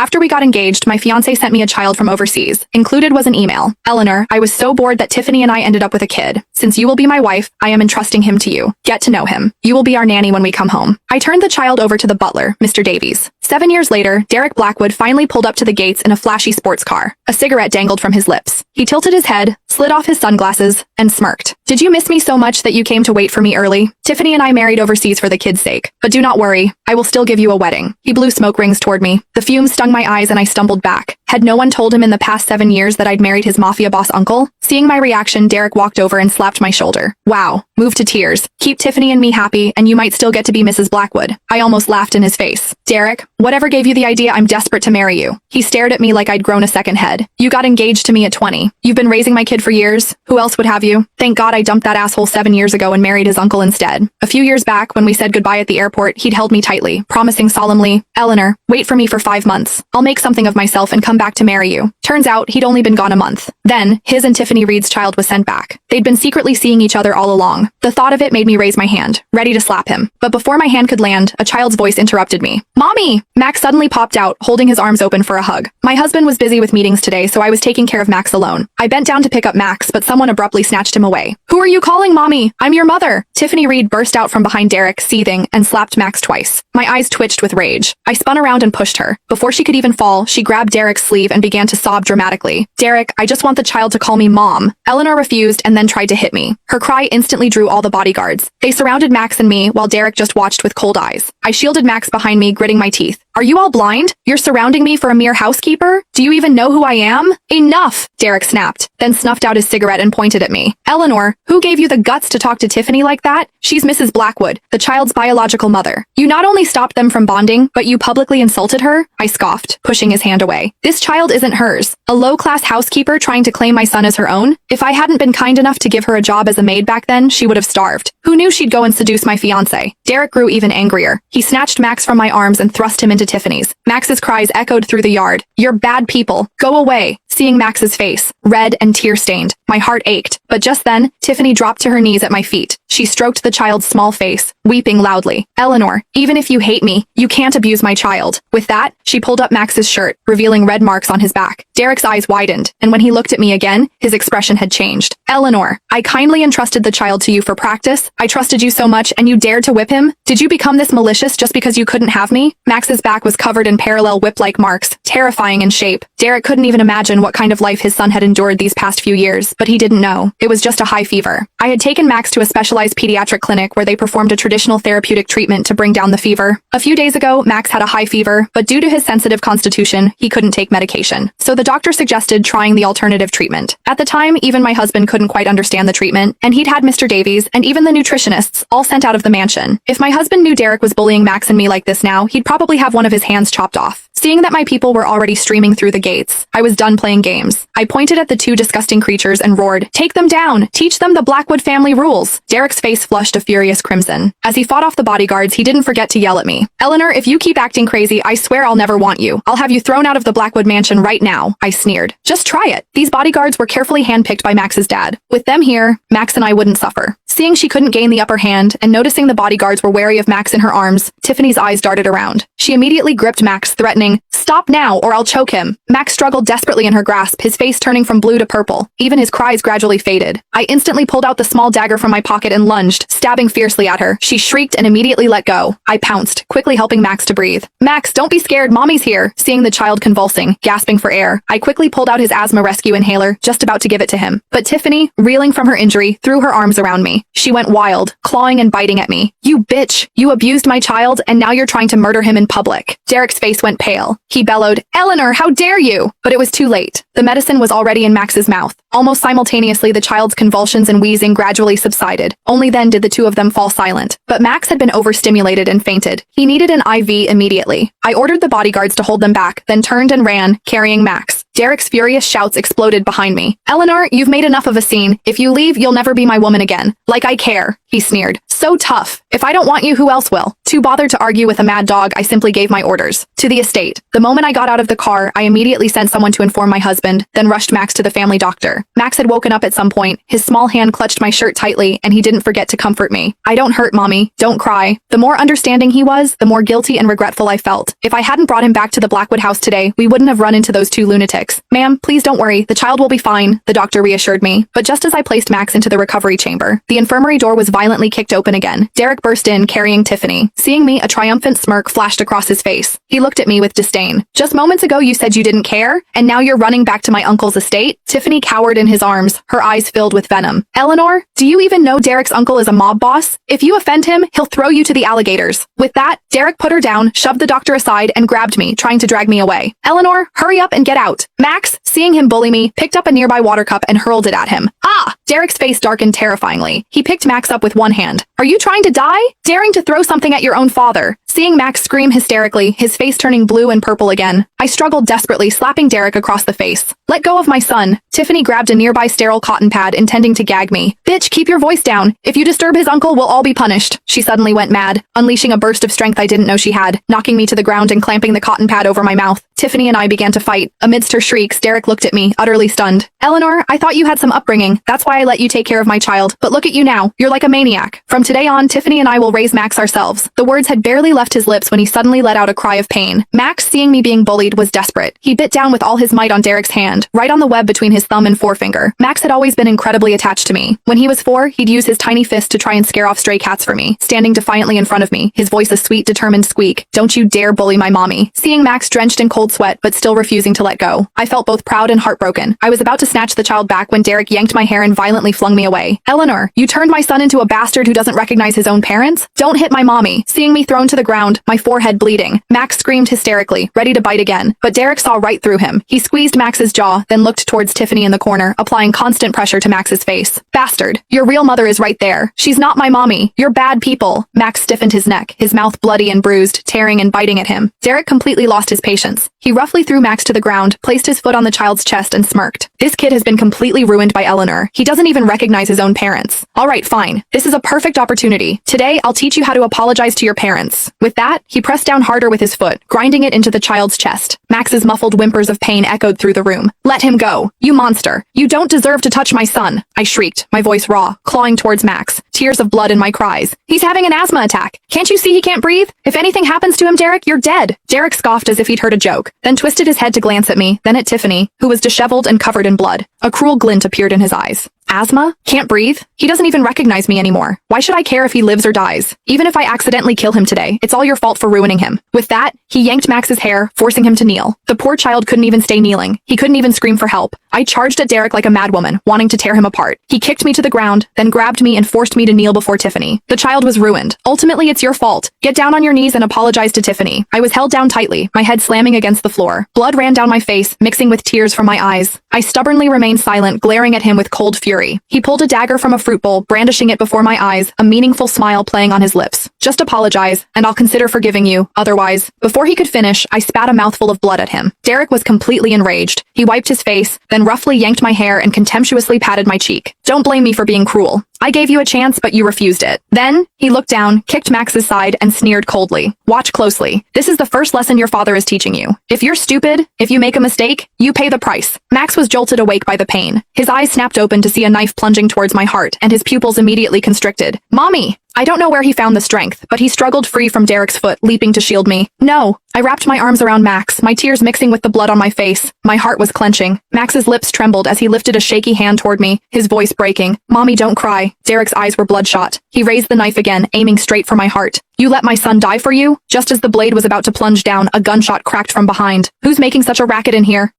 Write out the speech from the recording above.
After we got engaged, my fiancé sent me a child from overseas. Included was an email. Eleanor, I was so bored that Tiffany and I ended up with a kid. Since you will be my wife, I am entrusting him to you. Get to know him. You will be our nanny when we come home. I turned the child over to the butler, Mr. Davies. 7 years later, Derek Blackwood finally pulled up to the gates in a flashy sports car. A cigarette dangled from his lips. He tilted his head, slid off his sunglasses, and smirked. Did you miss me so much that you came to wait for me early? Tiffany and I married overseas for the kid's sake. But do not worry, I will still give you a wedding. He blew smoke rings toward me. The fumes stung my eyes and I stumbled back. Had no one told him in the past 7 years that I'd married his mafia boss uncle? Seeing my reaction, Derek walked over and slapped my shoulder. Wow, moved to tears. Keep Tiffany and me happy and you might still get to be Mrs. Blackwood. I almost laughed in his face. Derek, whatever gave you the idea, I'm desperate to marry you. He stared at me like I'd grown a second head. You got engaged to me at 20. You've been raising my kid for years. Who else would have you? Thank God I dumped that asshole 7 years ago and married his uncle instead. A few years back, when we said goodbye at the airport, he'd held me tightly, promising solemnly, Eleanor, wait for me for 5 months. I'll make something of myself and come back to marry you. Turns out, he'd only been gone a month. Then, his and Tiffany Reed's child was sent back. They'd been secretly seeing each other all along. The thought of it made me raise my hand, ready to slap him. But before my hand could land, a child's voice interrupted me. Mommy! Max suddenly popped out, holding his arms open for a hug. My husband was busy with meetings today, so I was taking care of Max alone. I bent down to pick up Max, but someone abruptly snatched him away. Who are you calling, Mommy? I'm your mother. Tiffany Reed burst out from behind Derek, seething, and slapped Max twice. My eyes twitched with rage. I spun around and pushed her. Before she could even fall, she grabbed Derek's sleeve and began to sob dramatically. Derek, I just want the child to call me Mom. Eleanor refused and then tried to hit me. Her cry instantly drew all the bodyguards. They surrounded Max and me while Derek just watched with cold eyes. I shielded Max behind me, gritting my teeth. Are you all blind? You're surrounding me for a mere housekeeper? Do you even know who I am? Enough! Derek snapped, then snuffed out his cigarette and pointed at me. Eleanor, who gave you the guts to talk to Tiffany like that? She's Mrs. Blackwood, the child's biological mother. You not only stopped them from bonding, but you publicly insulted her? I scoffed, pushing his hand away. This child isn't hers. A low-class housekeeper trying to claim my son as her own? If I hadn't been kind enough to give her a job as a maid back then, she would have starved. Who knew she'd go and seduce my fiancé? Derek grew even angrier. He snatched Max from my arms and thrust him into Tiffany's. Max's cries echoed through the yard. You're bad people. Go away. Seeing Max's face, red and tear-stained, my heart ached. But just then, Tiffany dropped to her knees at my feet. She stroked the child's small face, weeping loudly. Eleanor, even if you hate me, you can't abuse my child. With that, she pulled up Max's shirt, revealing red marks on his back. Derek's eyes widened, and when he looked at me again, his expression had changed. Eleanor, I kindly entrusted the child to you for practice. I trusted you so much, and you dared to whip him? Did you become this malicious just because you couldn't have me? Max's back was covered in parallel whip-like marks, terrifying in shape. Derek couldn't even imagine what kind of life his son had endured these past few years, but he didn't know. It was just a high fever. I had taken Max to a specialized pediatric clinic where they performed a traditional therapeutic treatment to bring down the fever. A few days ago, Max had a high fever, but due to his sensitive constitution, he couldn't take medication. So the doctor suggested trying the alternative treatment. At the time, even my husband couldn't quite understand the treatment, and he'd had Mr. Davies and even the nutritionists all sent out of the mansion. If my husband knew Derek was bullying Max and me like this now, he'd probably have one of his hands chopped off. Seeing that my people were already streaming through the gates, I was done playing games. I pointed at the two disgusting creatures and roared, "Take them down! Teach them the Blackwood family rules!" Derek's face flushed a furious crimson. As he fought off the bodyguards, he didn't forget to yell at me. "Eleanor, if you keep acting crazy, I swear I'll never want you. I'll have you thrown out of the Blackwood mansion right now," I sneered. "Just try it." These bodyguards were carefully handpicked by Max's dad. With them here, Max and I wouldn't suffer. Seeing she couldn't gain the upper hand, and noticing the bodyguards were wary of Max in her arms, Tiffany's eyes darted around. She immediately gripped Max, threatening, "Stop now, or I'll choke him." Max struggled desperately in her grasp, his face turning from blue to purple. Even his cries gradually faded. I instantly pulled out the small dagger from my pocket and lunged, stabbing fiercely at her. She shrieked and immediately let go. I pounced, quickly helping Max to breathe. "Max, don't be scared, Mommy's here." Seeing the child convulsing, gasping for air, I quickly pulled out his asthma rescue inhaler, just about to give it to him. But Tiffany, reeling from her injury, threw her arms around me. She went wild, clawing and biting at me. "You bitch! You abused my child, and now you're trying to murder him in public." Derek's face went pale. He bellowed, "Eleanor, how dare you!" But it was too late. The medicine was already in Max's mouth. Almost simultaneously, the child's convulsions and wheezing gradually subsided. Only then did the two of them fall silent. But Max had been overstimulated and fainted. He needed an IV immediately. I ordered the bodyguards to hold them back, then turned and ran, carrying Max. Derek's furious shouts exploded behind me. "Eleanor, you've made enough of a scene. If you leave, you'll never be my woman again. Like I care," he sneered. "So tough. If I don't want you, who else will? Too bothered to argue with a mad dog, I simply gave my orders. To the estate. The moment I got out of the car, I immediately sent someone to inform my husband, then rushed Max to the family doctor. Max had woken up at some point. His small hand clutched my shirt tightly, and he didn't forget to comfort me. I don't hurt, mommy. Don't cry. The more understanding he was, the more guilty and regretful I felt. If I hadn't brought him back to the Blackwood house today, we wouldn't have run into those two lunatics. Ma'am, please don't worry. The child will be fine, the doctor reassured me. But just as I placed Max into the recovery chamber, the infirmary door was violently kicked open again. Derek burst in, carrying Tiffany. Seeing me, a triumphant smirk flashed across his face. He looked at me with disdain. Just moments ago you said you didn't care, and now you're running back to my uncle's estate? Tiffany cowered in his arms, her eyes filled with venom. Eleanor, do you even know Derek's uncle is a mob boss? If you offend him, he'll throw you to the alligators. With that, Derek put her down, shoved the doctor aside, and grabbed me, trying to drag me away. Eleanor, hurry up and get out. Max, seeing him bully me, picked up a nearby water cup and hurled it at him. Ah! Derek's face darkened terrifyingly. He picked Max up with one hand. Are you trying to die? Daring to throw something at your own father. Seeing Max scream hysterically, his face turning blue and purple again, I struggled desperately, slapping Derek across the face. Let go of my son. Tiffany grabbed a nearby sterile cotton pad, intending to gag me. Bitch, keep your voice down. If you disturb his uncle, we'll all be punished. She suddenly went mad, unleashing a burst of strength I didn't know she had, knocking me to the ground and clamping the cotton pad over my mouth. Tiffany and I began to fight. Amidst her shrieks, Derek looked at me, utterly stunned. Eleanor, I thought you had some upbringing. That's why I let you take care of my child. But look at you now. You're like a maniac. From today on, Tiffany and I will raise Max ourselves. The words had barely left his lips when he suddenly let out a cry of pain. Max, seeing me being bullied, was desperate. He bit down with all his might on Derek's hand, right on the web between his thumb and forefinger. Max had always been incredibly attached to me. When he was 4, he'd use his tiny fist to try and scare off stray cats for me, standing defiantly in front of me, his voice a sweet, determined squeak. Don't you dare bully my mommy. Seeing Max drenched in cold sweat, but still refusing to let go, I felt both proud and heartbroken. I was about to snatch the child back when Derek yanked my hair and violently flung me away. Eleanor, you turned my son into a bastard who doesn't recognize his own parents? Don't hit my mommy. Seeing me thrown to the ground, my forehead bleeding, Max screamed hysterically, ready to bite again, but Derek saw right through him. He squeezed Max's jaw, then looked towards Tiffany in the corner, applying constant pressure to Max's face. Bastard, your real mother is right there. She's not my mommy. You're bad people. Max stiffened his neck, his mouth bloody and bruised, tearing and biting at him. Derek completely lost his patience. He roughly threw Max to the ground, placed his foot on the child's chest and smirked. This kid has been completely ruined by Eleanor. He doesn't even recognize his own parents. All right, fine. This is a perfect opportunity. Today, I'll teach you how to apologize to your parents. With that, he pressed down harder with his foot, grinding it into the child's chest. Max's muffled whimpers of pain echoed through the room. Let him go. You monster. You don't deserve to touch my son. I shrieked, my voice raw, clawing towards Max, tears of blood in my cries. He's having an asthma attack. Can't you see he can't breathe? If anything happens to him, Derek, you're dead. Derek scoffed as if he'd heard a joke, then twisted his head to glance at me, then at Tiffany, who was disheveled and covered in blood. A cruel glint appeared in his eyes. Asthma? Can't breathe? He doesn't even recognize me anymore. Why should I care if he lives or dies? Even if I accidentally kill him today, it's all your fault for ruining him. With that, he yanked Max's hair, forcing him to kneel. The poor child couldn't even stay kneeling. He couldn't even scream for help. I charged at Derek like a madwoman, wanting to tear him apart. He kicked me to the ground, then grabbed me and forced me to kneel before Tiffany. The child was ruined. Ultimately, it's your fault. Get down on your knees and apologize to Tiffany. I was held down tightly, my head slamming against the floor. Blood ran down my face, mixing with tears from my eyes. I stubbornly remained silent, glaring at him with cold fury. He pulled a dagger from a fruit bowl, brandishing it before my eyes, a meaningful smile playing on his lips. Just apologize, and I'll consider forgiving you. Otherwise, before he could finish, I spat a mouthful of blood at him. Derek was completely enraged. He wiped his face, then roughly yanked my hair and contemptuously patted my cheek. Don't blame me for being cruel. I gave you a chance, but you refused it. Then, he looked down, kicked Max's side, and sneered coldly. Watch closely. This is the first lesson your father is teaching you. If you're stupid, if you make a mistake, you pay the price. Max was jolted awake by the pain. His eyes snapped open to see a knife plunging towards my heart, and his pupils immediately constricted. Mommy! I don't know where he found the strength, but he struggled free from Derek's foot, leaping to shield me. No! I wrapped my arms around Max, my tears mixing with the blood on my face. My heart was clenching. Max's lips trembled as he lifted a shaky hand toward me, his voice breaking. Mommy, don't cry. Derek's eyes were bloodshot. He raised the knife again, aiming straight for my heart. You let my son die for you? Just as the blade was about to plunge down, a gunshot cracked from behind. Who's making such a racket in here?